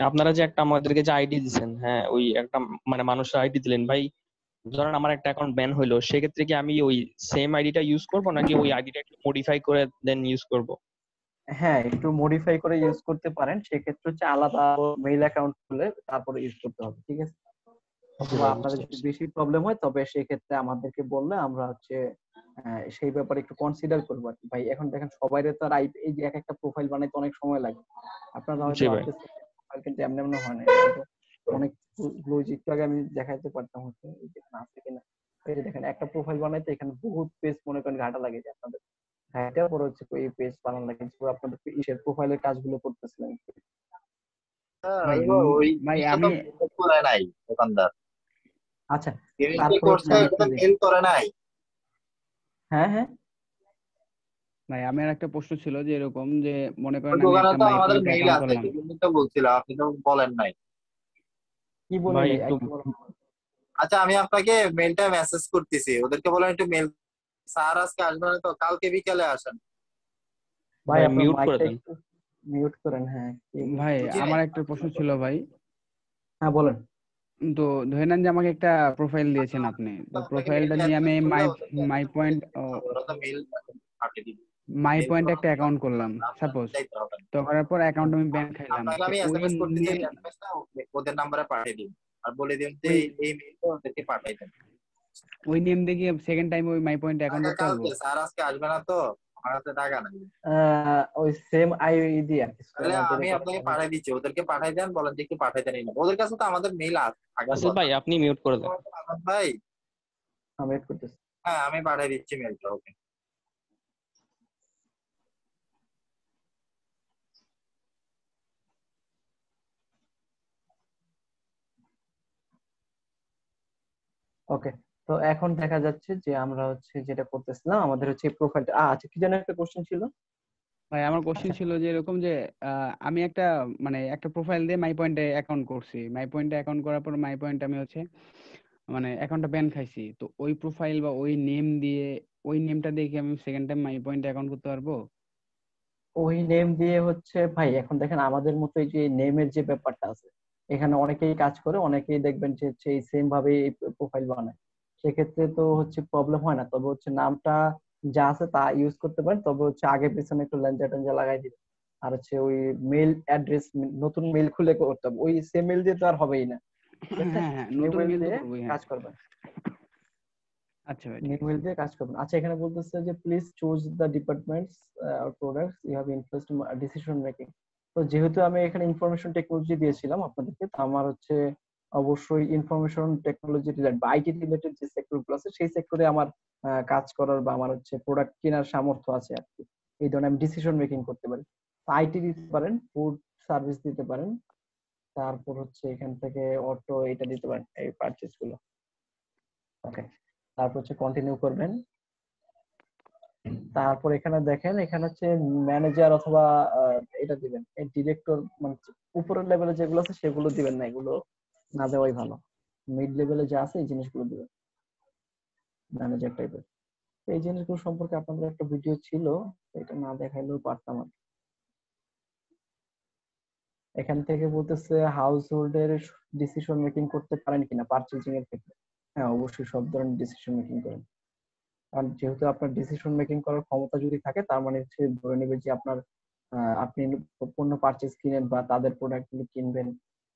আপনারা যে একটা আমাদেরকে যে আইডি দিচ্ছেন, হ্যাঁ ওই একটা মানে মানুষের আইডি দিলেন ভাই। ধরেন আমার একটা অ্যাকাউন্ট ব্যান হইলো, সেক্ষেত্রে কি আমি ওই সেম আইডিটা ইউজ করব নাকি ওই আইডিটা একটু মডিফাই করে দেন ইউজ করব? হ্যাঁ, একটু মডিফাই করে ইউজ করতে পারেন। সেক্ষেত্রে হচ্ছে আলাদা মেইল অ্যাকাউন্ট খুলে তারপরে ইউজ করতে হবে, ঠিক আছে? জি অথবা ভাই, আপনাদের বুঝতে যদি পারছি। বেশি প্রবলেম হয় তবে সেক্ষেত্রে আমাদেরকে বললে আমরা হচ্ছে সেই ব্যাপারে একটু কনসিডার করবো আর কি। ভাই এখন দেখেন সবাইরে তো আর এই যে এক একটা প্রোফাইল বানাইতে অনেক সময় লাগে। আপনারা হয়তো জি ভাই। ভাবতেছেন প্রোফাইল কিন্তু এমনি এমনি হয় না, এটা তো অনেক একটু আগে আমি দেখাইতে পারতাম হচ্ছে এই যে এখানে আছে কিনা। এই যে দেখেন একটা প্রোফাইল বানাইতে এখানে বহুত পেজ মনে করেন ঘাটা লাগে যায় আপনাদের। হ্যাঁ, এটার পরে হচ্ছে এই পেজ বানানো লাগে যে আপনাদের ইসের প্রোফাইলের কাজগুলো করতেছিলেন। ভাই ওই ভাই জিনিসটা তো আমি মেল করে নাই দোকানদার, আচ্ছা, পেমেন্ট যে তারপরে হচ্ছে করছে আমি এটা একটু তো দেখি। মেল করে নাই। হ্যাঁ হ্যাঁ, ভাই আমার একটা প্রশ্ন ছিল যে এরকম যে মনে ওই করেন আমি দোকানে একটা তো মাই আমাদের পয়েন্ট মেইল অ্যাকাউন্ট আছে, করলাম। সেজন্য তো বলছিলাম, আপনি তো বলেন নাই। কি বলি ভাই নাই একটু একটু বলো। আচ্ছা আমি আপনাকে মেলটা মেসেজ করতেছি, ওদেরকে বলেন একটু মেল। স্যার আজকে আসবেন না তো কালকে বিকেলে আসেন। ভাই ভাই আপনার মিউট করে মাইকটা দেন। একটু মিউট করেন। হ্যাঁ, কি ভাই বলছেন? বুঝি নাই। আমার একটা প্রশ্ন ছিল ভাই। হ্যাঁ বলেন। তো ধরে নেন যে আমাকে একটা প্রোফাইল দিয়েছেন আপনি, তো আপনাকে প্রোফাইলটা মেলটা নিয়ে আমি অ্যাক্সেস করলে মাই ওদেরকে মাই পয়েন্ট ওরা তো মেল পাঠিয়ে দিবে। মাই মেল পয়েন্ট করার একটা অ্যাকাউন্ট করলাম আপনার সাপোজ। চাইতে হবে না। তো করার পর অ্যাকাউন্ট আমি ব্যান খাইলাম, আপনাকে তো আমি ওই এসএমএস করতেছি, নেম, এই এসএমএসটা ওদের নাম্বারে পাঠিয়ে দিন আর বলে দিন যে ওই এই মেলটা ওদেরকে পাঠিয়ে দেন। ওই নেম দেখে সেকেন্ড টাইম ওই মাই পয়েন্ট অ্যাকাউন্ট টাকা করতে পারবো? কালকে, স্যার আজকে আসবে না তো, আমার কাছে টাকা নাই। ওই সেম আইডি আর কি, তাহলে আমার যেটা আমি করা আপনাকে থাকে। পাঠিয়ে দিচ্ছি, ওদেরকে পাঠিয়ে দেন, বলেন যে একটু পাঠিয়ে দেন। ওদের কাছে তো আমাদের মেইল থাকার রাসেল কথা। ভাই আপনি মিউট করে দেন। আজাদ ভাই, আমি ওয়েট করতেছি। হ্যাঁ আমি পাঠিয়ে দিচ্ছি মেলটা, ওকে। ওকে, তো এখন দেখা যাচ্ছে যে আমরা হচ্ছে যেটা করতেছিলাম আমাদের হচ্ছে প্রোফাইলটা আচ্ছা কি যেন একটা কোশ্চেন ছিল। ভাই আমার কোশ্চেন আচ্ছা, ছিল যে এরকম যে আমি একটা মানে একটা প্রোফাইল দিয়ে মাই পয়েন্টে অ্যাকাউন্ট করছি, মাই পয়েন্টে অ্যাকাউন্ট করার পর মাই পয়েন্ট আমি হচ্ছে মানে অ্যাকাউন্টটা ব্যান খাইছি, তো ওই প্রোফাইল বা ওই নেম দিয়ে ওই নেমটা দিয়ে কি আমি সেকেন্ড টাইম মাই পয়েন্টে অ্যাকাউন্ট করতে পারবো? ওই নেম দিয়ে হচ্ছে ভাই এখন দেখেন আমাদের মতো এই যে নেমের যে ব্যাপারটা আছে, এখানে অনেকেই কাজ করে, অনেকেই দেখবেন যে হচ্ছে এই সেম ভাবে প্রোফাইল বানায়। সেক্ষেত্রে তো হচ্ছে প্রবলেম হয় না, তবে হচ্ছে নামটা যা আছে তা ইউজ করতে পারেন, তবে হচ্ছে আগে পিছনে একটু লেঞ্জা টেঞ্জা লাগাই দিবেন। আর হচ্ছে ওই মেল অ্যাড্রেস নতুন মেল খুলে করতে হবে, ওই সেম মেল দিয়ে তো আর হবেই না, ঠিক আছে? হ্যাঁ হ্যাঁ, নিউ নতুন মেল মেল তো দিয়ে করবোই, হ্যাঁ। কাজ করবেন। আচ্ছা ভাই, ঠিক নিউ আছে। মেল দিয়ে কাজ করবেন। আচ্ছা এখানে বলতেছে যে please choose the departments or products you have interest in decision making. তো যেহেতু আমি এখানে ইনফরমেশন টেকনোলজি দিয়েছিলাম আপনাদেরকে, তো আমার হচ্ছে অবশ্যই ইনফরমেশন টেকনোলজি রিলেটেড বা আইটি রিলেটেড যে সেক্টরগুলো আছে সেই সেক্টরে আমার কাজ করার বা আমার হচ্ছে প্রোডাক্ট কেনার সামর্থ্য আছে আর কি। এই ধরনের আমি ডিসিশন মেকিং করতে পারি। আইটি দিতে পারেন, ফুড সার্ভিস দিতে পারেন, তারপর হচ্ছে এখান থেকে অটো এটা দিতে পারেন, এই পারচেজ গুলো। ওকে, তারপর হচ্ছে কন্টিনিউ করবেন। তারপর এখানে দেখেন এখানে হচ্ছে ম্যানেজার অথবা এটা দিবেন, এই ডিরেক্টর মানে উপরের লেভেলে যেগুলো আছে সেগুলো দিবেন না, এগুলো না দেওয়াই ভালো। মিড লেভেলে যা আছে এই জিনিসগুলো দিবেন, ম্যানেজার টাইপের। এই জিনিসগুলো সম্পর্কে আপনাদের একটা ভিডিও ছিল, এটা না দেখাইলেও পারতাম আর কি। এখান থেকে বলতেছে হাউস হোল্ডের ডিসিশন মেকিং করতে পারেন কিনা পারচেজিং এর ক্ষেত্রে। হ্যাঁ অবশ্যই সব ধরনের ডিসিশন মেকিং করেন, কারণ যেহেতু আপনার ডিসিশন মেকিং করার ক্ষমতা যদি থাকে তার মানে হচ্ছে ধরে নেবে যে আপনার আপনি পণ্য পারচেজ কিনেন বা তাদের প্রোডাক্ট গুলো কিনবেন,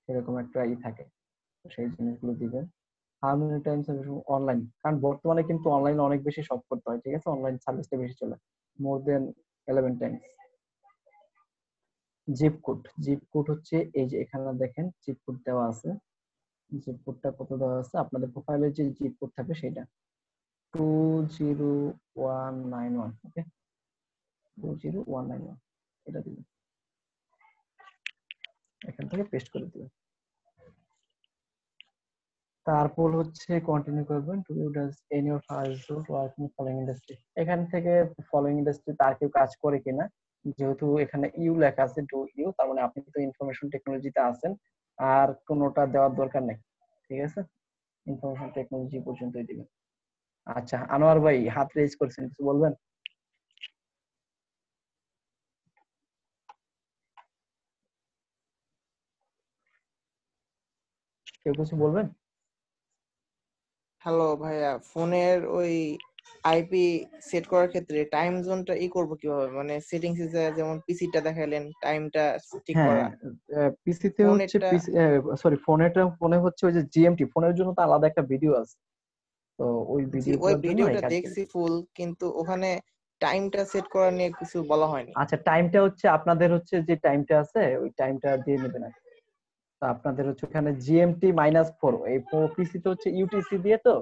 সেরকম একটা থাকে। তো সেই জিনিসগুলো দিবেন। হাউ মেনি টাইমস অনলাইন, কারণ বর্তমানে কিন্তু অনলাইনে অনেক বেশি শপ করতে হয়, ঠিক আছে? অনলাইন সার্ভিসটা বেশি চলে, more than 11 times. Zip code, zip code হচ্ছে এই যে এখানে দেখেন জিপ কোড দেওয়া আছে। জিপ কোডটা কত দেওয়া আছে আপনাদের প্রোফাইলে, যে জিপ কোড থাকবে সেটা 20191। ওকে, 20191 এটা দিবেন, এখান থেকে পেস্ট করে দিবেন। তারপর হচ্ছে কন্টিনিউ করবেন। Do you does any of us work in following industry, এখান থেকে ফলোইং ইন্ডাস্ট্রি তার কেউ কাজ করে কিনা। যেহেতু এখানে ইউ লেখা আছে, ডু ইউ, তার মানে আপনি তো ইনফরমেশন টেকনোলজিতে আছেন, আর কোনোটা দেওয়ার দরকার নেই, ঠিক আছে? ইনফরমেশন টেকনোলজি পর্যন্তই দিবেন। আচ্ছা আনোয়ার ভাই হাত রেজ করছেন, কিছু বলবেন? কেউ কিছু বলবেন? হ্যালো ভাইয়া, ফোনের ওই আইপি সেট করার ক্ষেত্রে টাইম জোনটা করব কিভাবে? মানে সেটিংস এ যেমন পিসিটা দেখাইলেন টাইমটা ঠিক হ্যাঁ, করা, পিসিতে হচ্ছে ফোনেরটা সরি ফোনে হচ্ছে ওই যে জিএমটি, ফোনের জন্য তো আলাদা একটা ভিডিও আছে, তো ওই জি, ভিডিও ওই করার জন্য এই ভিডিওটা কাজগুলো। দেখছি ফুল, কিন্তু ওখানে টাইমটা সেট করা নিয়ে কিছু বলা হয়নি। আচ্ছা, টাইমটা হচ্ছে আপনাদের হচ্ছে যে টাইমটা আছে ওই টাইমটা দিয়ে নেবেন আর কি। তো আপনাদের হচ্ছে ওখানে GMT-4, এই পিসিতে হচ্ছে ইউটিসি দিয়ে, তো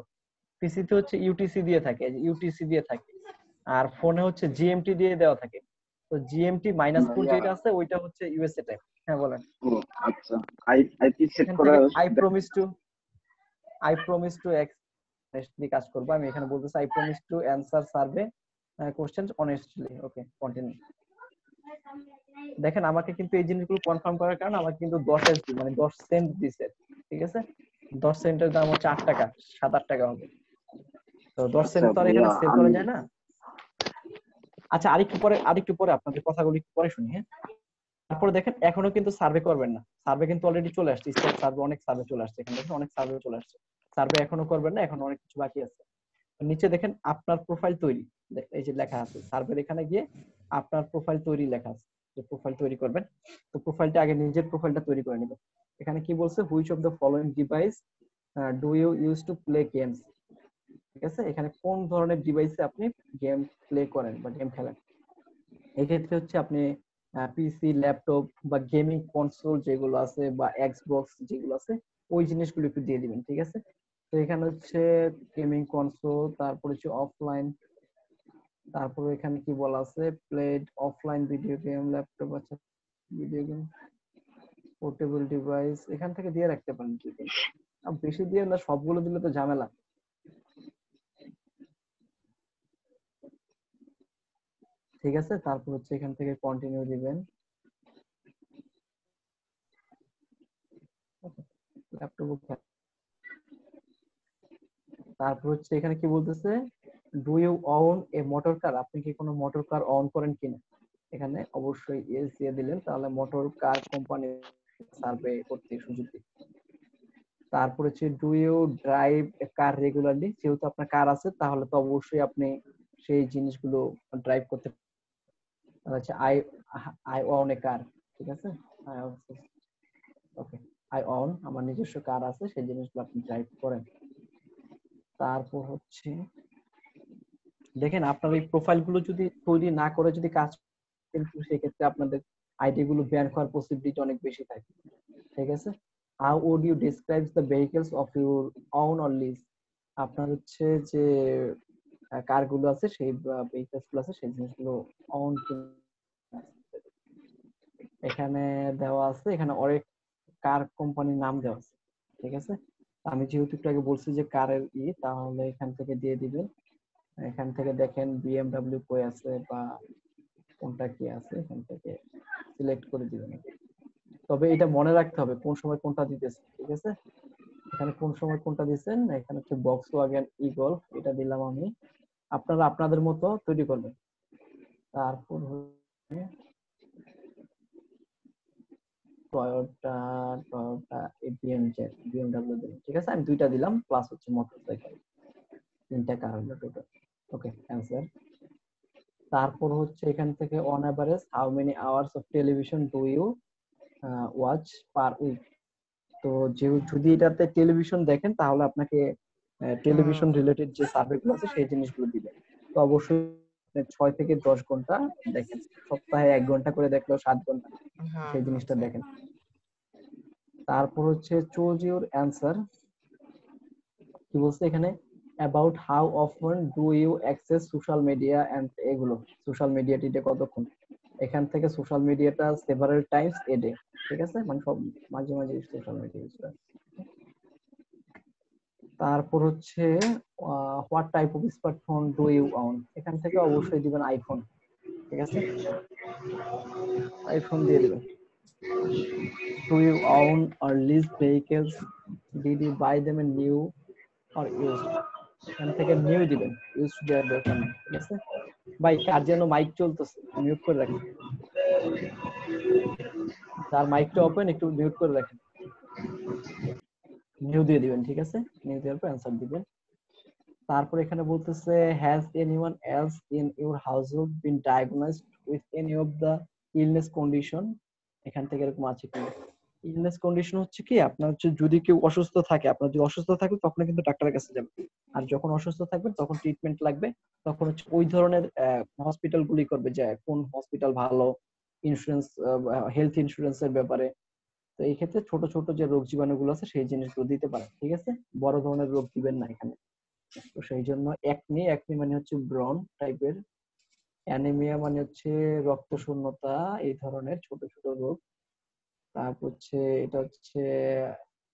পিসিতে হচ্ছে ইউটিসি দিয়ে থাকে, ইউটিসি দিয়ে থাকে, আর ফোনে হচ্ছে জিএমটি দিয়ে দেওয়া থাকে। তো GMT-4 ভাইয়া যেটা আছে ওইটা হচ্ছে ইউএসএ টাইম। হ্যাঁ বলেন। ও আচ্ছা, আইপি সেট এখান করা থেকে I promise to honestly কাজ করবো। আমি এখানে বলতেছি I promise to answer survey questions honestly. Okay, continue. দেখেন আমাকে কিন্তু এই জিনিসগুলো কনফার্ম করার কারণে আমাকে কিন্তু 10 এসডি মানে 10 সেন্ট দিছে, ঠিক আছে? 10 সেন্টের দাম হচ্ছে 8 টাকা, 7-8 টাকা হবে। তো 10 আচ্ছা সেন্ট তো আর ভাইয়া এখানে সেল করা আমি যায় না। আচ্ছা, আরেকটু পরে আপনাদের কথাগুলো একটু পরে শুনি, হ্যাঁ? তারপরে দেখেন এখনো কিন্তু সার্ভে করবেন না, সার্ভে কিন্তু অলরেডি চলে আসছে, স্টক সার্ভে অনেক সার্ভে চলে আসছে, এখানে দেখেন অনেক সার্ভে চলে আসছে। সার্ভে এখনো করবেন না, এখন অনেক কিছু বাকি আছে। নিচে দেখেন আপনার প্রোফাইল তৈরি, এই যে লেখা আছে সার্ভের এখানে গিয়ে আপনার প্রোফাইল তৈরি লেখা আছে, যে প্রোফাইল তৈরি করবেন। তো প্রোফাইলটা আগে নিজের প্রোফাইলটা তৈরি করে নেবেন। এখানে কি বলছে, which of the following device do you use to play games, ঠিক আছে? এখানে কোন ধরনের ডিভাইসে আপনি গেম প্লে করেন বা গেম খেলেন। এক্ষেত্রে হচ্ছে আপনি পিসি, ল্যাপটপ বা গেমিং কনসোল যেগুলো আছে বা এক্সবক্স যেগুলো আছে ওই জিনিসগুলো একটু দিয়ে দিবেন, ঠিক আছে? তো এখানে হচ্ছে গেমিং কনসোল, তারপর হচ্ছে অফলাইন, তারপরে এখানে কি বলা আছে, played offline video game, laptop আছে ভিডিও গেম, পোর্টেবল ডিভাইস, এখান থেকে দিয়ে রাখতে পারেন। বেশি দিয়ে না, সবগুলো দিলে তো ঝামেলা। ঠিক আছে, তারপর হচ্ছে এখান থেকে কন্টিনিউ দিবেন। ল্যাপটপ, তারপর হচ্ছে এখানে কি বলতেছে, do you own a motor car, আপনি কি কোনো মোটর কার অন করেন কিনা? এখানে অবশ্যই ইয়েস দিয়ে দিলেন, তাহলে মোটর কার কোম্পানি সার্ভে করতে সুযোগ দিবে। তারপর হচ্ছে do you drive a car regularly, যেহেতু আপনার কার আছে তাহলে তো অবশ্যই আপনি সেই জিনিসগুলো ড্রাইভ করতে, হচ্ছে আই আই ওন এ কার, ঠিক আছে? ওকে, আই ওন, আমার নিজস্ব কার আছে, সেই জিনিসগুলো আপনি ড্রাইভ করেন। তারপর হচ্ছে দেখেন আপনার এই প্রোফাইল গুলো যদি তৈরি না করে যদি কাজ, কিন্তু সেক্ষেত্রে আপনাদের আইডি গুলো ব্যান হওয়ার পসিবিলিটি অনেক বেশি থাকে, ঠিক আছে? How would you describe the vehicles of your own or lease, আপনার হচ্ছে যে কার গুলো আছে সেই ভেহিকলস গুলো আছে সেই জিনিসগুলো ওন, এখানে দেওয়া আছে, এখানে অনেক কার কোম্পানির নাম দেওয়া আছে, ঠিক আছে? আমি যেহেতু একটু আগে বলছি যে কারের তাহলে এখান থেকে দিয়ে দিবেন। এখান থেকে দেখেন বিএমডব্লিউ কই আছে বা কোনটা কি আছে, এখান থেকে সিলেক্ট করে দিবেন। তবে এটা মনে রাখতে হবে কোন সময় কোনটা দিতেছেন, ঠিক আছে? এখানে কোন সময় কোনটা দিচ্ছেন, এখানে হচ্ছে ভক্সওয়াগন ঈগল, এটা দিলাম আমি, আপনারা আপনাদের মতো তৈরি করবেন। তারপর হচ্ছে টয়োটা, বিএমডব্লিউ দিলাম, ঠিক আছে? আমি দুইটা দিলাম, প্লাস হচ্ছে মোটরসাইকেল, তিনটা কার হলো টোটাল। ওকে, অ্যান্সার। তারপর হচ্ছে এখান থেকে on average how many hours of television do you watch per week, তো যদি এটাতে টেলিভিশন দেখেন তাহলে আপনাকে টেলিভিশন রিলেটেড যে সার্ভে গুলো আছে সেই জিনিসগুলো দিবে। তো অবশ্যই 6 থেকে 10 ঘন্টা দেখেন, সপ্তাহে 1 ঘন্টা করে দেখলেও 7 ঘন্টা সেই জিনিসটা দেখেন। তারপর হচ্ছে চুজ ইউর অ্যান্সার, কি বলছে এখানে, about how often do you access social media and, এগুলো সোশ্যাল মিডিয়াটিতে কতক্ষণ, এখান থেকে সোশ্যাল মিডিয়াটা সেভারাল টাইমস এ ডে, ঠিক আছে? মানে সব মাঝে মাঝে সোশ্যাল মিডিয়া ইউজ করে। তারপর হচ্ছে what type of smartphone do you own, এখান থেকে অবশ্যই দিবেন আইফোন, ঠিক আছে? আইফোন দিয়ে দিবেন। Do you own or lease vehicles, did you buy them a new or used, এখান থেকে নিউ দিবেন, ইউজ দেওয়ার দরকার নেই, ঠিক আছে? ভাই কার যেন মাইক চলতেছে, মিউট করে রাখেন, তার মাইকটা ওপেন, একটু মিউট করে রাখেন। নিউ দিয়ে দিবেন, ঠিক আছে? নিউ দেওয়ার পর অ্যান্সার দিবেন। তারপর এখানে বলতেছে has anyone else in your household been diagnosed with any of the illness condition. এখান থেকে এরকম আছে কি? ইলনেস কন্ডিশন হচ্ছে কি, আপনার হচ্ছে যদি কেউ অসুস্থ থাকে, আপনার যদি অসুস্থ থাকে তখন কিন্তু ডাক্তারের কাছে যাবেন। আর যখন অসুস্থ থাকবেন তখন ট্রিটমেন্ট লাগবে, তখন হচ্ছে ওই ধরনের হসপিটাল গুলি করবে যে কোন হসপিটাল ভালো, ইন্স্যুরেন্স, হেলথ ইন্স্যুরেন্সের ব্যাপারে। তো এই ক্ষেত্রে ছোট ছোট যে রোগ জীবাণুগুলো আছে সেই জিনিসগুলো দিতে পারেন, ঠিক আছে? বড় ধরনের রোগ দিবেন না এখানে। তো সেই জন্য একনি, একনি মানে হচ্ছে ব্রন টাইপের, অ্যানিমিয়া মানে হচ্ছে রক্ত শূন্যতা, এই ধরনের ছোট ছোট রোগ। তারপর হচ্ছে এটা হচ্ছে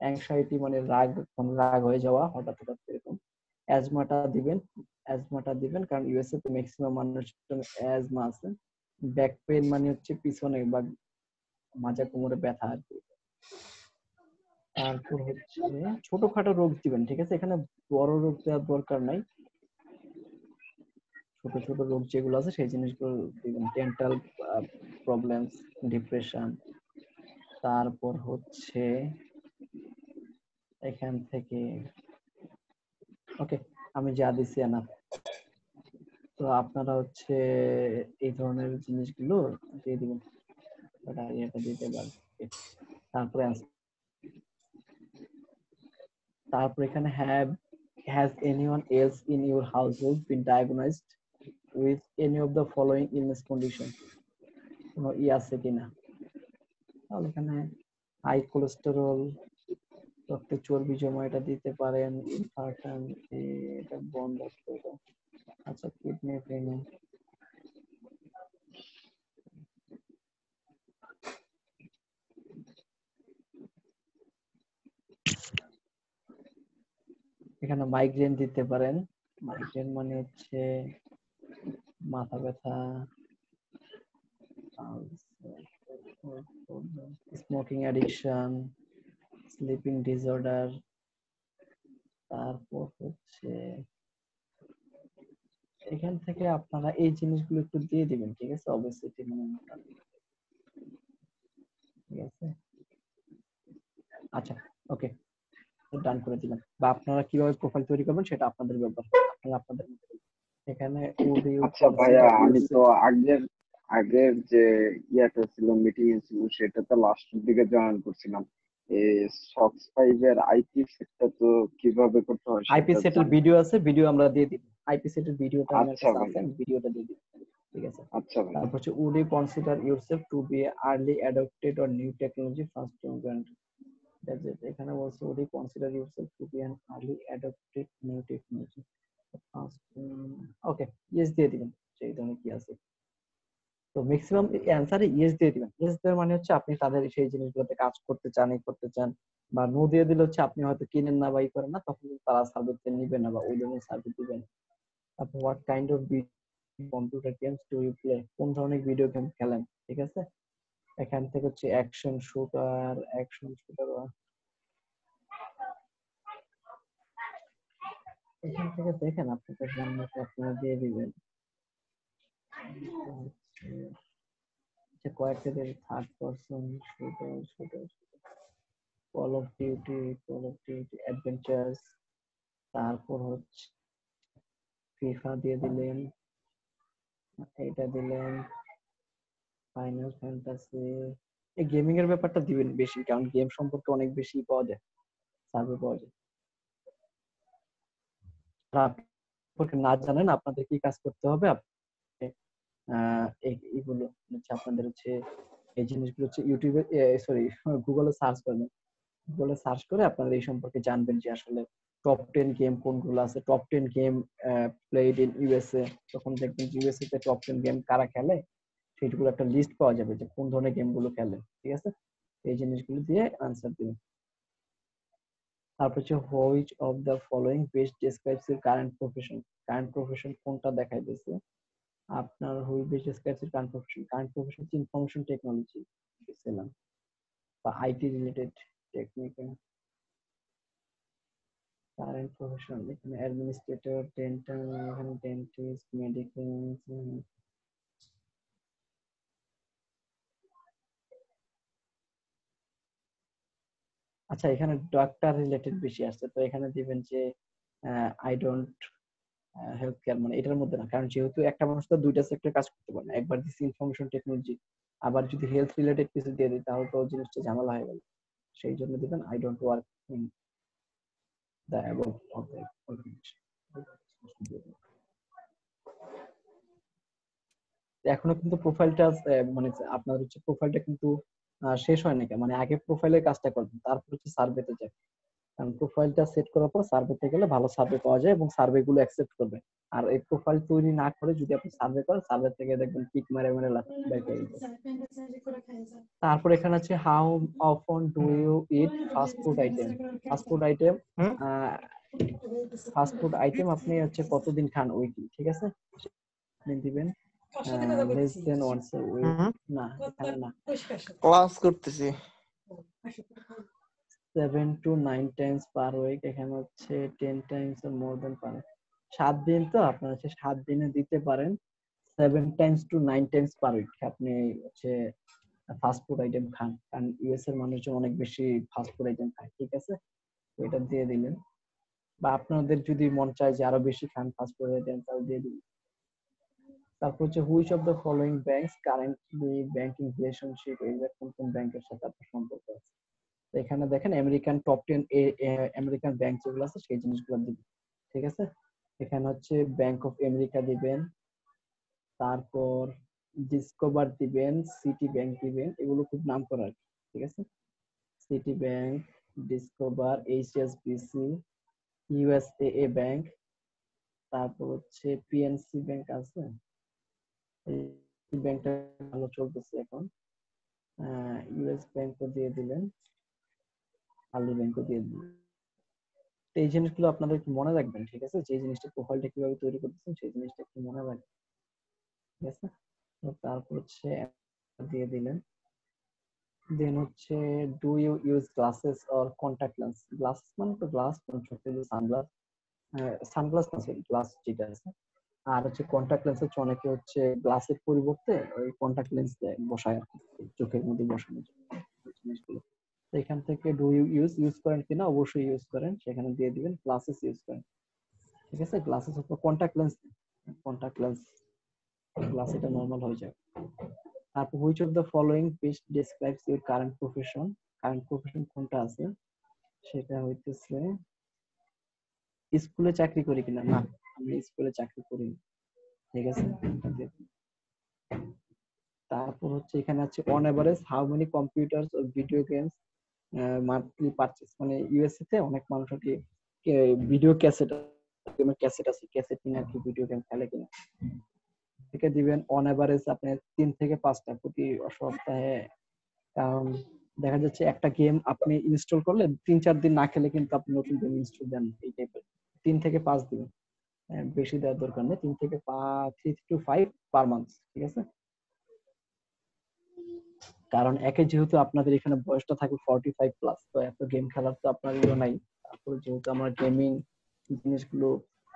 অ্যাংজাইটি মানে রাগ, রাগ হয়ে যাওয়া হঠাৎ হঠাৎ এরকম। অ্যাজমাটা দিবেন, অ্যাজমাটা দিবেন কারণ ইউএসএ তে ম্যাক্সিমাম মানুষের অ্যাজমা আছে। ব্যাক পেইন মানে হচ্ছে পিছনে বা মাজা কোমরে ব্যথা আর কি। তারপর হচ্ছে ছোটখাটো রোগ দিবেন, ঠিক আছে? এখানে বড় রোগ দেওয়ার দরকার নাই, ছোট ছোট রোগ যেগুলো আছে সেই জিনিসগুলো দিবেন। Dental problems, depression. তারপর হচ্ছে এখান থেকে ওকে, আমি যা দিছি না, তো আপনারা হচ্ছে এই ধরনের জিনিসগুলো দিয়ে দিবেন, এটা দিতে পারেন। তারপরে তারপর এখানে has anyone else in your household been diagnosed with any of the following illness condition. কোনো আছে কিনা? তাহলে এখানে হাই কোলেস্টেরল, রক্তে চর্বি জমা, এটা দিতে পারেন। ইনফার্কশন, এটা বন্ধ আছে এটা। আচ্ছা, কিডনি ফেইলিং, এখানে মাইগ্রেন দিতে পারেন। মাইগ্রেন মানে হচ্ছে মাথা ব্যথা। Smoking addiction, sleeping disorder. তারপর হচ্ছে এখান থেকে আপনারা এই জিনিসগুলো একটু দিয়ে দিবেন, ঠিক আছে? অবভিয়াসলি মানে ঠিক আছে। আচ্ছা, ওকে, ডান করে দিলাম। বা আপনারা কিভাবে প্রোফাইল তৈরি করবেন সেটা আপনাদের ব্যাপার, আপনারা আপনাদের মতো করবেন। এখানে would you আচ্ছা ভাইয়া, consider আমি তো yourself, আগের আগের যে ইয়াটা ছিল, মিটিং ছিল, সেটাতে লাস্টের দিকে জয়েন করছিলাম। এই সক্স 5 এর আইপি সেটটা তো কিভাবে করতে হয় আইপি সেটা সেটের জানি। ভিডিও আছে, ভিডিও আমরা দিয়ে দিব। আইপি সেটের ভিডিওটা আমার আচ্ছা কাছে আছে, ভাইয়া, আমি ভিডিওটা দিয়ে দিব, ঠিক আছে? আচ্ছা ভাইয়া। তারপর হচ্ছে would you consider yourself to be early adopted or new technology first movement? That's it. এখানে বলছে would you consider yourself to be an early adopted new technology first? Okay, yes দিয়ে দিবেন, সেই ধরনের কি আছে। তো ম্যাক্সিমাম অ্যান্সারে ইয়েস দিয়ে দিবেন। ইয়েস দেওয়ার মানে হচ্ছে আপনি তাদের সেই জিনিসগুলোতে কাজ করতে চান, এই করতে চান। বা নো দিয়ে দিলে হচ্ছে আপনি হয়তো কিনেন না বা ই করেন না, তখন কিন্তু তারা সার্ভিস নিবে না বা ওই ধরনের সার্ভিস দিবেন। আপনি what kind of computer games do you play, কোন ধরনের ভিডিও গেম খেলেন, ঠিক আছে? এখান থেকে হচ্ছে অ্যাকশন শুটার, অ্যাকশন শুটার, এখান থেকে দেখেন আপনাদের জন্য আপনারা দিয়ে দিবেন। কয়েকটা দিয়ে third person shooter, shooter, call of duty adventures. তারপর হচ্ছে ফিফা দিয়ে দিলেন, এটা দিলেন, ফাইনাল ফ্যান্টাসি। এই গেমিং এর ব্যাপারটা দিবেন বেশি, কারণ গেম সম্পর্কে অনেক বেশি পাওয়া যায়, সার্ভে পাওয়া যায়। আর আপনি সম্পর্কে না জানেন আপনাদের কি কাজ করতে হবে, আপনি এইগুলো হচ্ছে আপনাদের হচ্ছে এই জিনিসগুলো হচ্ছে ইউটিউবে, সরি, গুগলে সার্চ করবেন। গুগলে সার্চ করে আপনারা এই সম্পর্কে জানবেন যে আসলে টপ 10 গেম কোনগুলো আছে, top 10 game played in USA. তখন দেখবেন যে ইউএসএ তে টপ 10 গেম কারা খেলে, সেইগুলো একটা লিস্ট পাওয়া যাবে যে কোন ধরনের গেম গুলো খেলে, ঠিক আছে? এই জিনিসগুলো দিয়ে আনসার দিবেন। তারপর হচ্ছে which of the following best describes your current profession. Current profession কোনটা দেখাই দিয়েছে আপনার? Which best describes your current profession? Current profession হচ্ছে ইনফরমেশন টেকনোলজি দিয়েছিলাম, বা IT related technique. Current profession এখানে অ্যাডমিনিস্ট্রেটর, ডেন্টাল, এখানে ডেন্টিস্ট, মেডিকেল। আচ্ছা, এখানে ডাক্তার রিলেটেড বেশি আসছে, তো এখানে দিবেন যে আই ডোন্ট হেলথ কেয়ার, মানে এটার মধ্যে না, কারণ যেহেতু একটা মানুষ তো দুইটা সেক্টরে কাজ করতে পারে না। একবার দিছি ইনফরমেশন টেকনোলজি, আবার যদি হেলথ রিলেটেড কিছু দিয়ে দিই তাহলে তো জিনিসটা ঝামেলা হয়ে গেল। সেই জন্য দিবেন I don't work in the above organisation. এখনো কিন্তু প্রোফাইলটা মানে আপনার হচ্ছে প্রোফাইলটা কিন্তু শেষ হয় নাকি, মানে আগে প্রোফাইলের কাজটা করবেন, তারপর হচ্ছে সার্ভেতে যাবেন। কারণ প্রোফাইলটা সেট করার পর সার্ভেতে গেলে ভালো সার্ভে পাওয়া যায় এবং সার্ভে গুলো অ্যাকসেপ্ট করবে। আর এই প্রোফাইল তৈরি না করে যদি আপনি সার্ভে করেন, সার্ভে থেকে দেখবেন পিক মারে মারে বের করে দিবে। তারপর এখানে আছে how often do you eat fast food item. Fast food item, hmm fast food item আপনি হচ্ছে কতদিন খান উইকলি, ঠিক আছে? আপনি দিবেন less than once a week, হুম না এখানে না, ক্লাস করতেছি। 7 to 9 times per week, এখানে হচ্ছে 10 times or more than পার, 7 দিন তো আপনার হচ্ছে 7 দিনে দিতে পারেন 7 times to 9 times per week আপনি হচ্ছে ফাস্ট ফুড আইটেম খান, কারণ ইউএস এর মানুষজন অনেক বেশি ফাস্ট ফুড আইটেম খায়, ঠিক আছে? তো এটা দিয়ে দিলেন। বা আপনাদের যদি মন চায় যে আরো বেশি খান ফাস্ট ফুড আইটেম, তাহলে দিয়ে দিন। তারপর হচ্ছে which of the following banks currently banking relationship, এইটা কোন কোন ব্যাংকের সাথে আপনার সম্পর্ক আছে। তো এখানে দেখেন আমেরিকান টপ 10 আমেরিকান ব্যাংক যেগুলো আছে সেই জিনিসগুলো দিবেন, ঠিক আছে? এখানে হচ্ছে ব্যাংক অফ আমেরিকা দিবেন, তারপর ডিসকভার দিবেন, সিটি ব্যাংক দিবেন, এগুলো খুব নাম করা আর কি, ঠিক আছে? City bank, discover, HSBC, USA bank, তারপর হচ্ছে পিএনসি ব্যাংক আছে, এই ব্যাংকটা ভালো চলতেছে এখন। ইউএস ব্যাংকও দিয়ে দিলেন, আর্লি ব্যাংকও দিয়ে দিলেন। তো এই জিনিসগুলো আপনাদের একটু মনে রাখবেন, ঠিক আছে? যে জিনিসটা প্রোফাইলটা কিভাবে তৈরি করতেছেন সেই জিনিসটা একটু মনে রাখবেন, ঠিক আছে? তো তারপর হচ্ছে দিয়ে দিলেন। দেন হচ্ছে do you use glasses or contact lens. Glasses মানে তো গ্লাস, ছোট যে সানগ্লাস, সানগ্লাস না সরি গ্লাস যেটা আছে। আর হচ্ছে কন্টাক্ট লেন্স হচ্ছে অনেকে হচ্ছে গ্লাসের পরিবর্তে ওই কন্টাক্ট লেন্স বসায় আর কি, চোখের মধ্যে বসানোর জন্য জিনিসগুলো। তো এখান থেকে ডু ইউ ইউজ করেন কিনা, অবশ্যই ইউজ করেন, সেখানে দিয়ে দিবেন গ্লাসেস ইউজ করেন, ঠিক আছে? গ্লাসেস অথবা contact lens, contact lens glass এটা নরমাল হয়ে যায়। তারপর which of the following best describes your current profession. Current profession কোনটা আছে, সেটা হইতেছে স্কুলে চাকরি করি কিনা, না আমি স্কুলে চাকরি করি না, ঠিক আছে? তারপর হচ্ছে এখানে আছে on average how many computers ও ভিডিও গেমস মান্থলি পারচেজ, মানে ইউএসএ তে অনেক মানুষ আর কি ভিডিও ক্যাসেট, গেমের ক্যাসেট আছে, ক্যাসেট কিনে আর কি ভিডিও গেম খেলে কিনা, থেকে দিবেন অন এভারেজ আপনি 3 থেকে 5টা প্রতি সপ্তাহে। কারণ দেখা যাচ্ছে একটা গেম আপনি ইনস্টল করলে 3-4 দিন না খেলে কিন্তু আপনি নতুন গেম ইনস্টল দেন, এই টাইপের 3 থেকে 5 দিবেন, বেশি দেওয়ার দরকার নেই, 3 থেকে 3 to 5 পার মান্থ, ঠিক আছে? কারণ একে যেহেতু আপনাদের এখানে বয়সটা থাকে 45 প্লাস, তো এত গেম খেলার তো আপনার ইয়ে নাই। তারপরে যেহেতু আমরা গেমিং জিনিসগুলো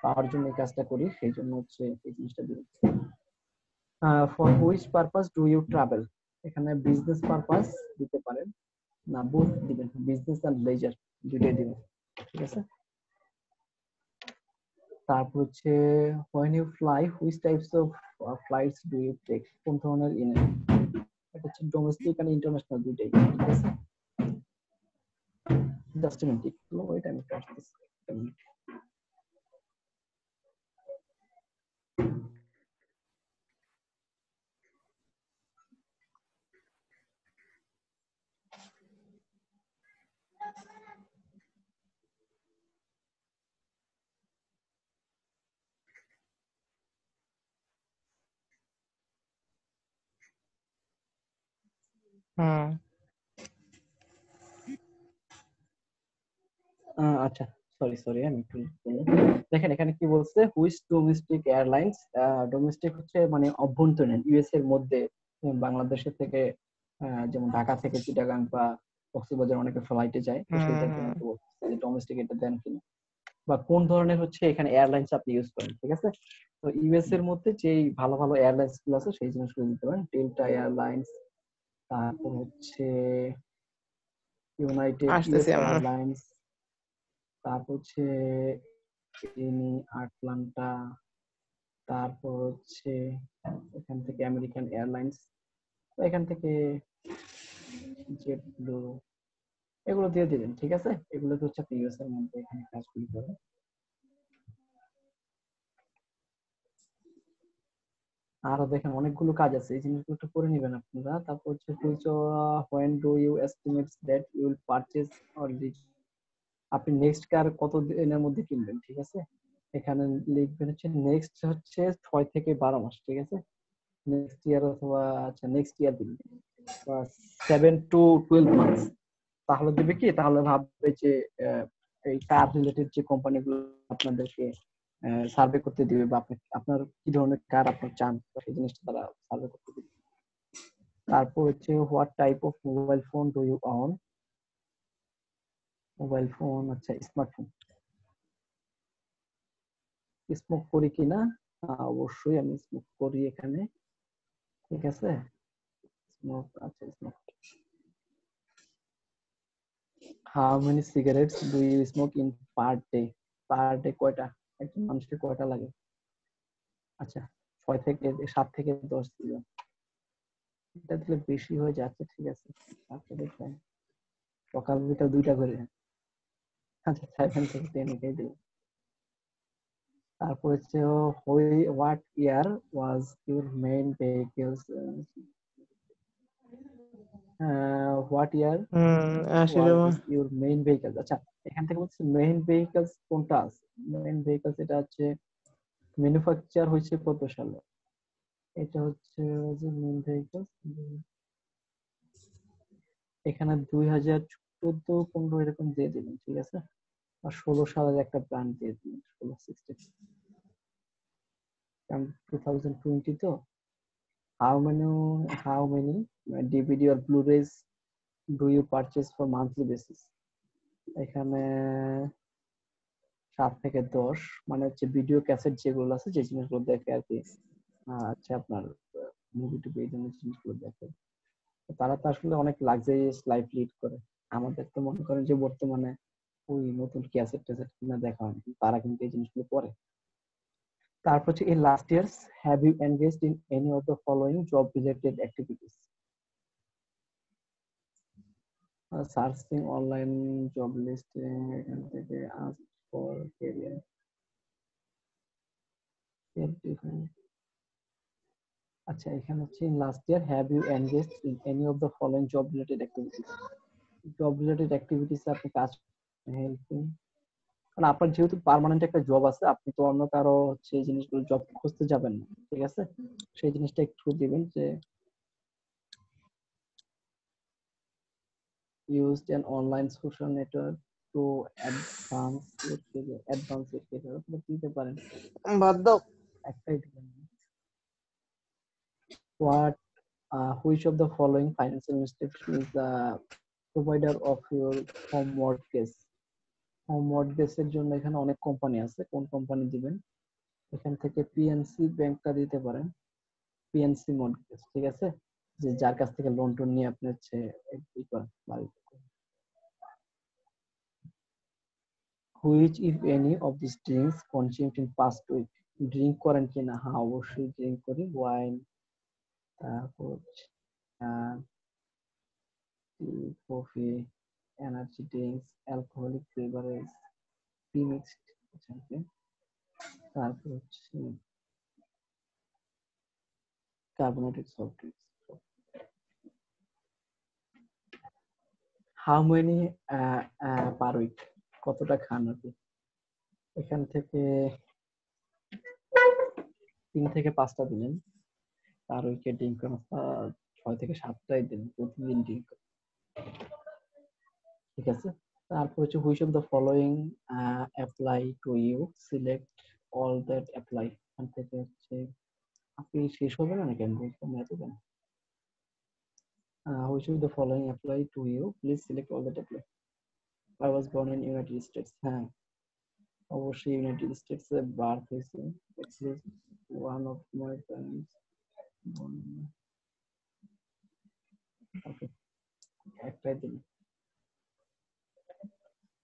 পাওয়ার জন্য এই কাজটা করি, সেই জন্য হচ্ছে এই জিনিসটা দিই। For which purpose do you travel, এখানে বিজনেস পারপাস দিতে পারেন, না বোথ দিবেন, বিজনেস আর লেজার দুইটাই দিবেন, ঠিক আছে? তারপর হচ্ছে when you fly which types of flights do you take, কোন ধরনের এটা হচ্ছে ডোমেস্টিক আর ইন্টারন্যাশনাল দুইটাই, ঠিক আছে? জাস্ট মিনিট, একটু ওয়েট, আমি আসতেছি। হুম আচ্ছা, সরি সরি আমি একটু দেখেন এখানে কি বলছে, হুইচ ডোমেস্টিক এয়ারলাইন্স। ডোমেস্টিক হচ্ছে মানে অভ্যন্তরীণ, ইউএস এর মধ্যে বাংলাদেশের থেকে যেমন ঢাকা থেকে চিটাগাং বা কক্সবাজার অনেকে ফ্লাইটে যায়, তো সেই টাইপের মতো বলছে যে ডোমেস্টিক এটা দেন কিনা, বা কোন ধরনের হচ্ছে এখানে এয়ারলাইন্স আপনি ইউজ করেন, ঠিক আছে? তো ইউএস এর মধ্যে যেই ভালো ভালো এয়ারলাইন্স গুলো আছে সেই জিনিসগুলো দিতে পারেন, ডেল্টা এয়ারলাইন্স, তারপর হচ্ছে ইউনাইটেড ইউএস আসতেছি আমার। এয়ারলাইন্স, তারপর হচ্ছে এনি আটলান্টা, তারপর হচ্ছে এখান থেকে আমেরিকান এয়ারলাইন্স, এখান থেকে জেট ব্লু, এগুলো দিয়ে দিবেন। ঠিক আছে, এগুলো তো হচ্ছে আপনি ইউএস এর মধ্যে এখানে কাজগুলি করে। আরো দেখেন অনেকগুলো কাজ আছে, এই জিনিসগুলো একটু করে নেবেন আপনারা। তারপর হচ্ছে when do you estimate that you will purchase or আপনি নেক্সট কার কত দিনের মধ্যে কিনবেন। ঠিক আছে, এখানে লিখবেন হচ্ছে নেক্সট হচ্ছে 6 থেকে 12 মাস। ঠিক আছে, নেক্সট ইয়ার অথবা আচ্ছা নেক্সট ইয়ার দিন, বা 7 to 12 মান্থস। তাহলে দিবে কি, তাহলে ভাববে যে এই কার রিলেটেড যে কোম্পানিগুলো আপনাদেরকে সার্ভে করতে দিবে, বা আপনার কি ধরনের কার আপনি চান সেই জিনিসটা তারা সার্ভে করতে দিবে। তারপর হচ্ছে what type of mobile phone do you own, mobile phone আচ্ছা স্মার্টফোন। স্মোক করি কিনা, অবশ্যই আমি স্মোক করি এখানে। ঠিক আছে, স্মোক আচ্ছা smoke. How many cigarettes do you smoke in per day, per day কয়টা, একজন মানুষকে কয়টা লাগে। আচ্ছা 7 থেকে 10 দিবেন, এটা দিলে বেশি হয়ে যাচ্ছে। ঠিক আছে, তারপরে দেখবেন সকাল বিকাল 2টা করে। আচ্ছা 7 থেকে 10 এটাই দিলাম। তারপর হচ্ছে what year was your main vehicles, what year আসলে ওয়াজ ইউর মেইন ভেহিকলস। আচ্ছা এখান থেকে বলছে মেইন ভেহিকলস কোনটা আছে, মেইন ভেহিকলস এটা হচ্ছে ম্যানুফ্যাকচার হয়েছে কত সালে, এটা হচ্ছে যে মেইন ভেহিকলস এখানে 2014-15 এরকম দিয়ে দিবেন। ঠিক আছে, আর 16 সালের একটা ব্র্যান্ড দিয়ে দিবেন, 16-16, কারণ 2020 তো। How many DVD or Blu-rays do you purchase for monthly basis, এখানে 7 থেকে 10, মানে হচ্ছে ভিডিও ক্যাসেট যেগুলো আছে, যে জিনিসগুলো দেখে আর কি, আচ্ছা আপনার মুভি টুভি এই ধরনের জিনিসগুলো দেখে। তো তারা তো আসলে অনেক লাক্সারিয়াস লাইফ লিড করে, আমাদের তো মনে করেন যে বর্তমানে ওই নতুন ক্যাসেট ট্যাসেট কিনা দেখা হয় না, তারা কিন্তু এই জিনিসগুলো পড়ে। তারপর হচ্ছে in last years have you engaged in any of the following job related activities, searching online job লিস্টে, এখান থেকে ask for career, আচ্ছা এখানে হচ্ছে in last year have you engaged in any of the following job related activities, job related activities আপনি কাজ helping, কারণ আপনার যেহেতু পার্মানেন্ট একটা জব আছে, আপনি তো অন্য কারো হচ্ছে এই জিনিসগুলো জব খুঁজতে যাবেন না। ঠিক আছে, সেই জিনিসটা একটু দিবেন যে used an online social network to advance your career, দিতে পারেন, বাদ দাও। একটাই দিবেন। what which of the following financial institution is the provider of your home mortgage, home মর্টগেজের জন্য এখানে অনেক কোম্পানি আছে, কোন কোম্পানি দিবেন, এখান থেকে পিএনসি ব্যাংকটা দিতে পারেন, পিএনসি মর্টগেজ। ঠিক আছে, যে যার কাছ থেকে লোন টোন নিয়ে আপনি হচ্ছে ই করেন বাড়িতে। Which if any of this drinks consumed in past week, drink করেন কিনা, হ্যাঁ অবশ্যই ড্রিঙ্ক করি, ওয়াইন, তারপর tea, coffee, energy drinks, alcoholic beverage, premixed, তারপর হচ্ছে carbonated soft drinks. How many per week, কতটা খান আপনি, এখান থেকে 3 থেকে 5টা দিলেন, পার উইকে ড্রিঙ্ক করেন 6 থেকে 7টাই দিন, প্রতিদিন ড্রিঙ্ক। ঠিক আছে, তারপর হচ্ছে which of the following apply to you, select all that apply, এখান থেকে হচ্ছে আপনি শেষ হবে না নাকি আমি বলতাম এত কেন, which of the following apply to you, please select all that apply, I was born in United States, হ্যাঁ অবশ্যই ইউনাইটেড স্টেটস এ বার্থ হয়েছে, at least one of my parents born- okay, একটাই দিন।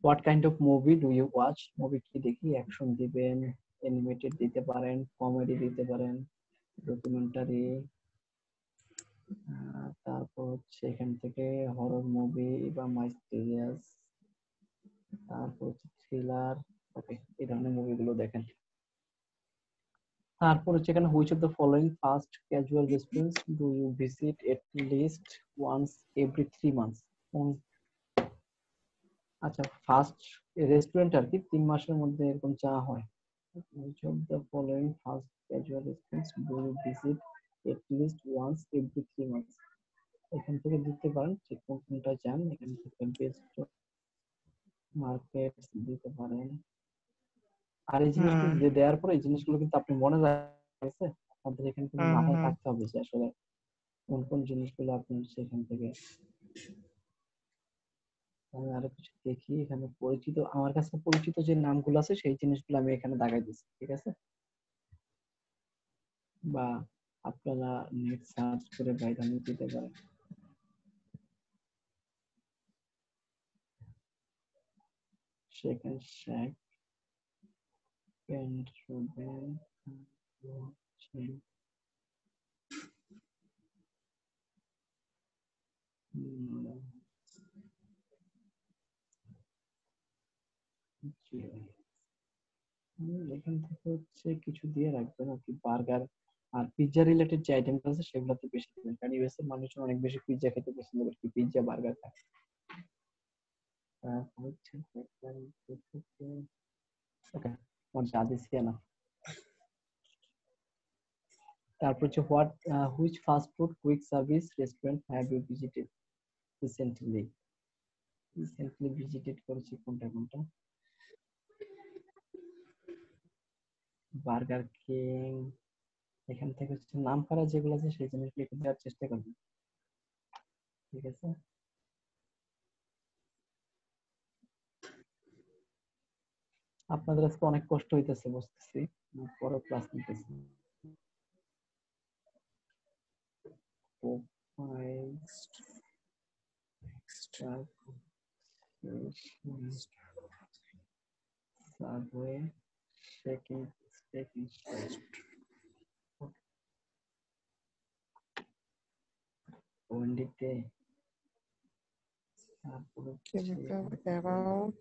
What kind of movie do you watch, movie কি দেখি, action দিবেন, animated দিতে পারেন, কমেডি দিতে পারেন, ডকুমেন্টারি, তারপর হচ্ছে এখান থেকে হরর মুভি বা মাইস্টেরিয়াস, তারপর হচ্ছে থ্রিলার। ওকে, এই ধরনের মুভিগুলো দেখেন। তারপর হচ্ছে এখানে which of the following fast casual restaurants do you visit at least once every 3 months? আচ্ছা, ফাস্ট রেস্টুরেন্ট আর কি 3 মাসের মধ্যে এরকম চা হয়। Which of the following fast casual restaurants do you visit at least once every 3 months? এখান থেকে দিতে পারেন যে কোনটা চান। এখান থেকে বেস্ট মার্কেট দিতে পারেন। আর এই জিনিসগুলো হুম যে দেওয়ার পরে এই জিনিসগুলো কিন্তু আপনি মনে রাখছে, আপনাদের এখানে কিন্তু হুম মাথায় হুম থাকতে হবে যে আসলে কোন কোন জিনিসগুলো আপনি সেখান থেকে। আমি আরো কিছু দেখি এখানে পরিচিত, আমার কাছে পরিচিত যে নামগুলো আছে সেই জিনিসগুলো আমি এখানে দাগাই দিচ্ছি, ঠিক আছে? বা আপনারা নেট সার্চ করে বাইরে দিতে পারেন। সেকেন্ড শ্যাক, পেন্ট রুবেন, এখান থেকে হচ্ছে কিছু দিয়ে রাখবেন আর কি, বার্গার আর পিৎজা রিলেটেড যে আইটেম আছে সেগুলোতে বেশি দিবেন, কারণ ইউএস এর মানুষজন অনেক বেশি পিৎজা খেতে পছন্দ করে, পিৎজা বার্গার খায়। হচ্ছে ওকে, আমার যা দিচ্ছি না। তারপর হচ্ছে what which fast food quick service restaurant have you visited recently? Recently visited করেছি কোনটা কোনটা? Burger King. এখান থেকে হচ্ছে নাম করা যেগুলো আছে সেই জিনিসগুলো একটু দেওয়ার চেষ্টা করবেন, ঠিক আছে? আপনাদের আজকে অনেক কষ্ট হইতেছে বুঝতেছি, পরে ক্লাস নিতেছি। সাবওয়ে, শেকিং, শেকিং, ওয়েন্ডিতে, তারপর হচ্ছে অ্যাবাউট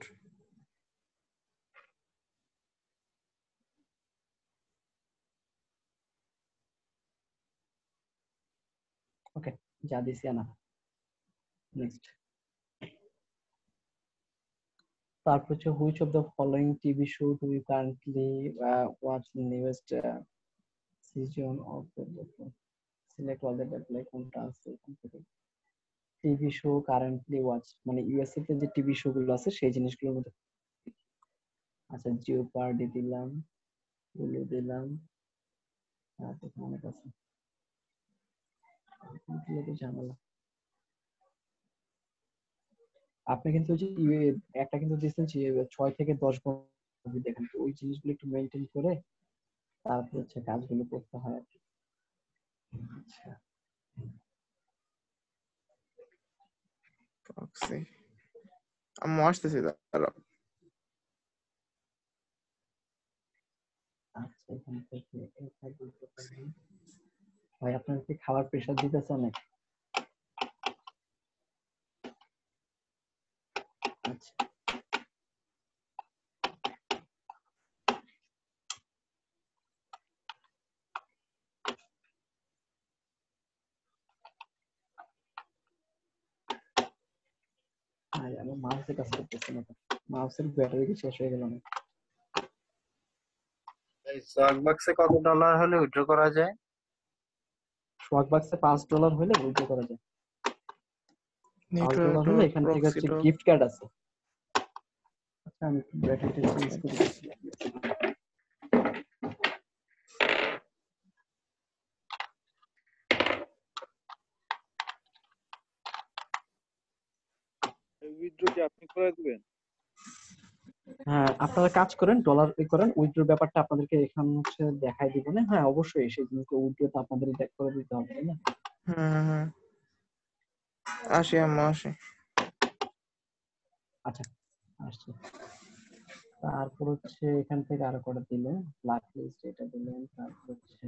ওকে, যা দিছি না। নেক্সট, তারপর হচ্ছে which of the following TV show do you currently watch newest season of the, select all the like কোনটা আছে এখান থেকে। টিভি শো কারেন্টলি ওয়াচ মানে ইউএসএ তে যে টিভি শো গুলো আছে সেই জিনিসগুলোর মধ্যে। আচ্ছা, জিও পার্টি দিলাম, গুলো দিলাম, তারপর অনেক আছে, ঝামেলা। আপনি কিন্তু ওই যে একটা কিন্তু দিচ্ছেন যে 6 থেকে 10 মুভি দেখেন, তো ওই জিনিসগুলো একটু মেনটেন করে তারপর হচ্ছে কাজগুলো করতে হয় আর কি। আচ্ছা, প্রক্সি আমি আসতেছি দাঁড়াও। আচ্ছা, এখান থেকে এটা বলতে পারি। ভাই আপনার কি খাবার প্রেশার দিতেছে অনেক? আচ্ছা, আমার মাউসে কাজ করতেছে না, মাউসের ব্যাটারি কি শেষ হয়ে গেল না? এই স্টকবক্সে কত ডলার হলে উইথড্র করা যায়? শক বাক্সে $5 হলে উইথড্র করা যায়। $5 হলে এখান থেকে হচ্ছে গিফট কার্ড আছে। আচ্ছা, আমি ব্যাটারিটা চেঞ্জ করে দিচ্ছি। উইথড্র কি আপনি করে দিবেন? হ্যাঁ, আপনারা কাজ করেন, ডলার পে করেন, উইথড্র ব্যাপারটা আপনাদেরকে এখানে হচ্ছে দেখাই দিব না। হ্যাঁ অবশ্যই সেই জিনিসটা উইথড্র তো আপনাদেরই দেখ করে দিতে হবে, তাই না? হুম আসি আম্মা আসি। আচ্ছা, আসছে। তারপর হচ্ছে এখান থেকে আরো কটা দিলেন, ব্ল্যাক লিস্ট এটা দিলেন, তারপর হচ্ছে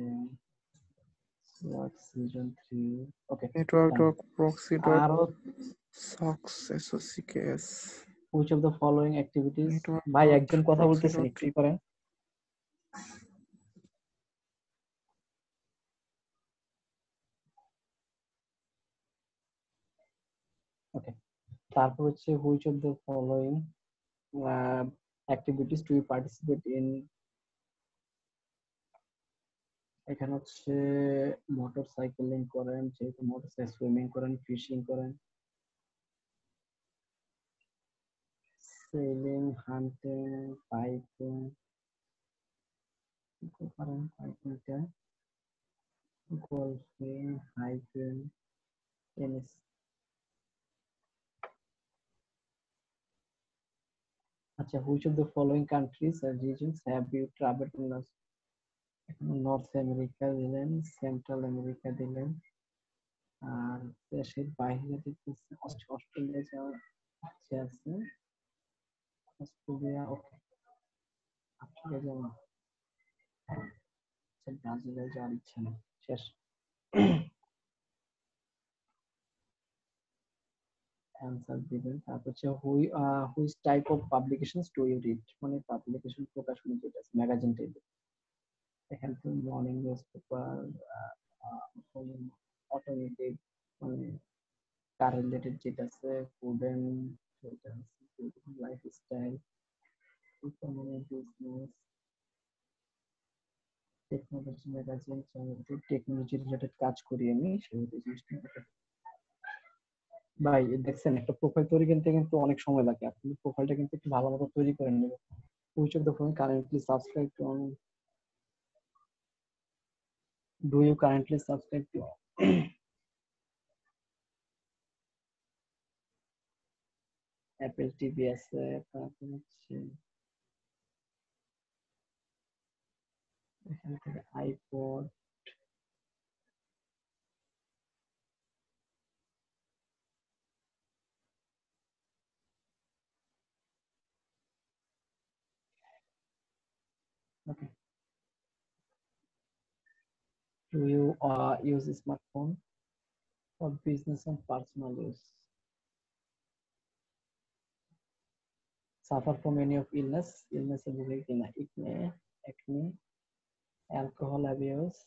SWOT season 3, okay network done. Doc proxy dot আরো socks S O C K S which of the following activities, network ভাই ডট একজন কথা প্রক্সি বলতেছেন ডট একটু করেন। ওকে, তারপর হচ্ছে which of the following activities do you participate in, এখানে হচ্ছে মোটর সাইকেলিং করেন, যেহেতু মোটর সুইমিং করেন, ফিশিং করেন, সেলিং, হান্টিং, বাইকিং করেন, বাইকিংটা, গোল্ফিং, হাইকিং, টেনিস। আচ্ছা, which of the following countries or regions have you traveled in last, এখানে নর্থ আমেরিকা দিলেন, সেন্ট্রাল আমেরিকা দিলেন, আর দেশের বাইরে দিতেছে অস্ট্রেলিয়া যাওয়ার ইচ্ছে আছে, অস্ট্রেলিয়া, ওকে, অস্ট্রেলিয়া যাওয়া, আচ্ছা, ব্রাজিলে যাওয়ার ইচ্ছা নেই, শেষ। অ্যান্সার দিবেন। তারপর হচ্ছে which type of publications do you read, মানে পাবলিকেশন প্রকাশনী যেটা আছে ম্যাগাজিন টাইপের, এখানে তো মর্নিং নিউজ পেপার, অটোমেটিভ, মানে কার রিলেটেড যেটা আছে, ফুড এন্ড যেটা আছে lifestyle, economy, business, technology magazine, যেহেতু টেকনোলজি রিলেটেড কাজ করি আমি সেহেতু জিনিসটা। ভাই দেখছেন একটা প্রোফাইল তৈরি করতে কিন্তু অনেক সময় লাগে, আপনি প্রোফাইলটা কিন্তু একটু ভালো মতো তৈরি করে নেবেন। which of the following currently subscribe to do you currently subscribe to Apple TV আছে, তারপর হচ্ছে এখান থেকে iPod, okay. do you use a smartphone for business and personal use, suffer from any of illness এ ভুগে কিনা, acne, alcohol abuse,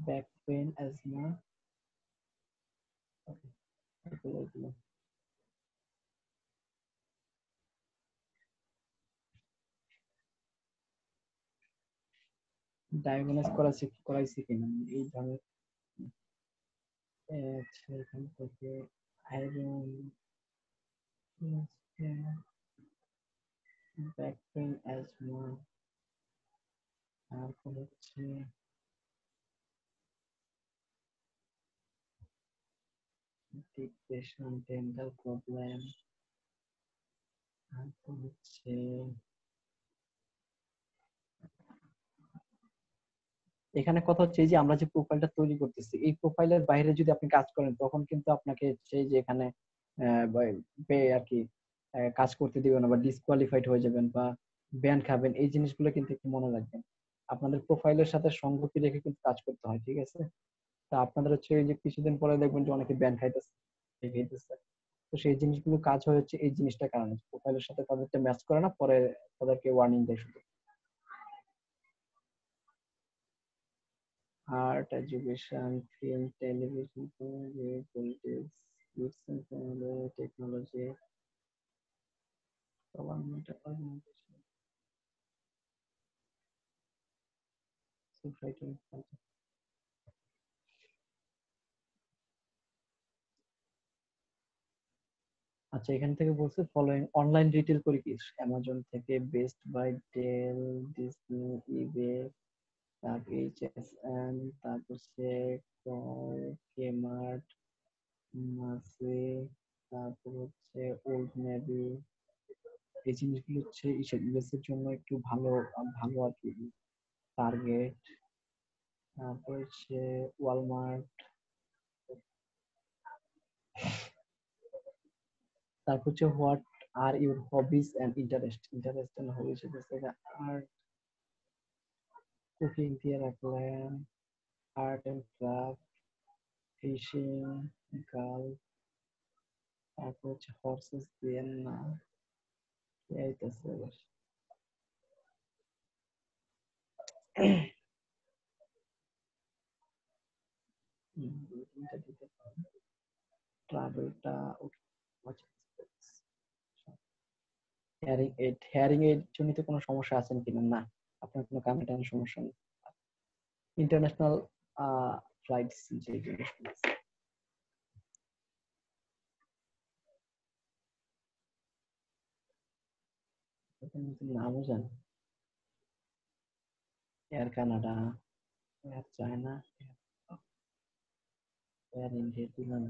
back pain, asthma, ওকে, এগুলো। Diagnose করাইছি কিনা এই ধরনের, আচ্ছা, এখান থেকে আয়রন, ব্যাক পেইন, অ্যাজমা, তারপর হচ্ছে ডিপ্রেশন, ডেন্টাল প্রবলেম, তারপর হচ্ছে এখানে কথা হচ্ছে যে আমরা যে প্রোফাইলটা তৈরি করতেছি এই প্রোফাইলের বাইরে যদি আপনি কাজ করেন তখন কিন্তু আপনাকে সেই যে এখানে আর কি কাজ করতে দিবে না বা ডিসকোয়ালিফাইড হয়ে যাবেন বা ব্যান খাবেন, এই জিনিসগুলো কিন্তু একটু মনে রাখবেন। আপনাদের প্রোফাইলের সাথে সঙ্গতি রেখে কিন্তু কাজ করতে হয়, ঠিক আছে? তা আপনাদের হচ্ছে এই যে কিছুদিন পরে দেখবেন যে অনেকে ব্যান খাইতেছে, তো সেই জিনিসগুলো কাজ হচ্ছে এই জিনিসটার কারণে প্রোফাইলের সাথে তাদেরটা ম্যাচ করে না, পরে তাদেরকে ওয়ার্নিং দেয় শুধু। art, education, film, television, politics, youth and family, technology, government organization, society and culture. আচ্ছা, এখান থেকে বলছে ফলোইং অনলাইন রিটেল করি কি, অ্যামাজন থেকে, বেস্ট বাই, ডেল, ডিসনি, ইবে, তারপর এইচএসএন, তারপর কেমার্ট, মাসে, তারপর হচ্ছে ওল্ড নেভি, এই জিনিসগুলো হচ্ছে ইউএস এর জন্য একটু ভালো ভালো আর কি, টার্গেট, তারপর হচ্ছে ওয়ালমার্ট, তারপর হচ্ছে what are your hobbies and interest and hobbies হচ্ছে আর্ট, কুকিং দিয়ে রাখলেন, art and craft, fishing, girl, তারপর হচ্ছে হর্সেস দিয়ে না এইটাছে এবার দুই তিনটা দিতে পারেন, ট্রাভেলটা ওকে, হেয়ারিং এইড জনিত কোনো সমস্যা আছেন কিনা? না, আপনার কোনো কানে টানে সমস্যা নেই। ইন্টারন্যাশনাল ফ্লাইটস যে জিনিসগুলো আছে, আপনার নতুন নামও জানেন, air Canada, air China, air India দিলাম।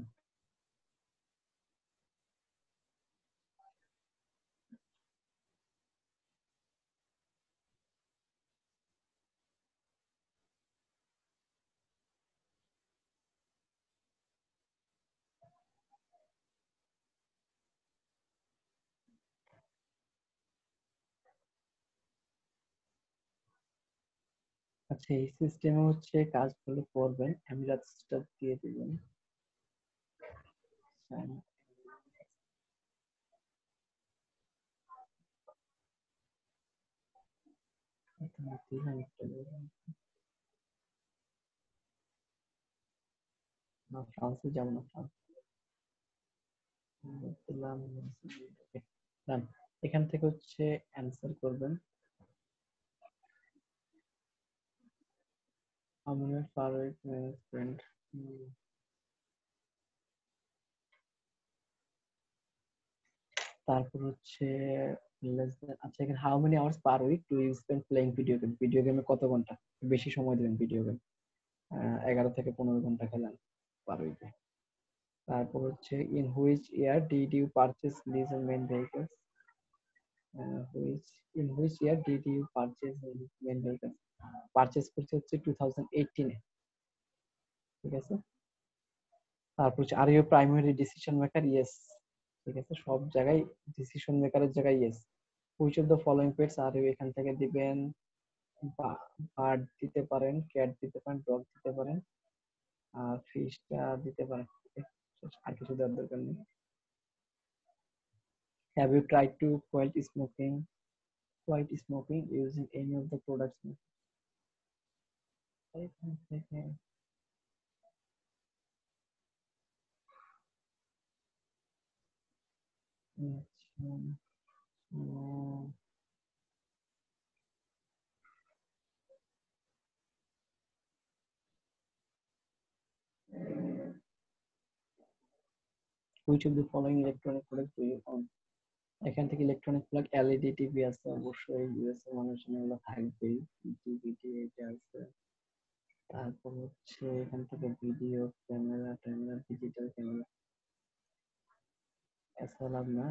আচ্ছা, এই সিস্টেমে হচ্ছে কাজগুলো করবেন, এমিরাতসটা দিয়ে দিবেন। চায়না, দিলাম একটা দিলাম। না, ফ্রান্সে যাবো না, ফ্রান্স দিলাম। Okay, done. এখান থেকে হচ্ছে অ্যান্সার করবেন, হাউ ফার ম্যানেজমেন্ট, তারপর হচ্ছে আচ্ছা, এখানে how many hours per week do you spend playing video game, video গেমে কত ঘন্টা বেশি সময় দিবেন ভিডিও গেম? 11 থেকে 15 ঘন্টা খেলেন পার উইকে। তারপর হচ্ছে in which year did you purchase lease and main vehicles, which in which year did you purchase main vehicles, purchase করছে হচ্ছে 2018 এ, ঠিক আছে। তারপর হচ্ছে are you primary decision maker, yes, ঠিক আছে, সব জায়গায় ডিসিশন মেকারের জায়গায় yes. Which of the following pets are you, এখান থেকে দিবেন বার্ড দিতে পারেন, ক্যাট দিতে পারেন, ডগ দিতে পারেন, আর ফিশটা দিতে পারেন। আর কিছু দেওয়ার দরকার নেই। Have you try to quit smoking using any of the products, এখান থেকে which of the following electronic products do you own, এখান থেকে ইলেকট্রনিক প্লাগ, এলইডি টিভি আছে অবশ্যই, ইউএস এর মানুষের এগুলো থাকবেই, টিভি এটা আছে। তারপর হচ্ছে এখান থেকে ভিডিও ক্যামেরা, ডিজিটাল ক্যামেরা, এছাড়া না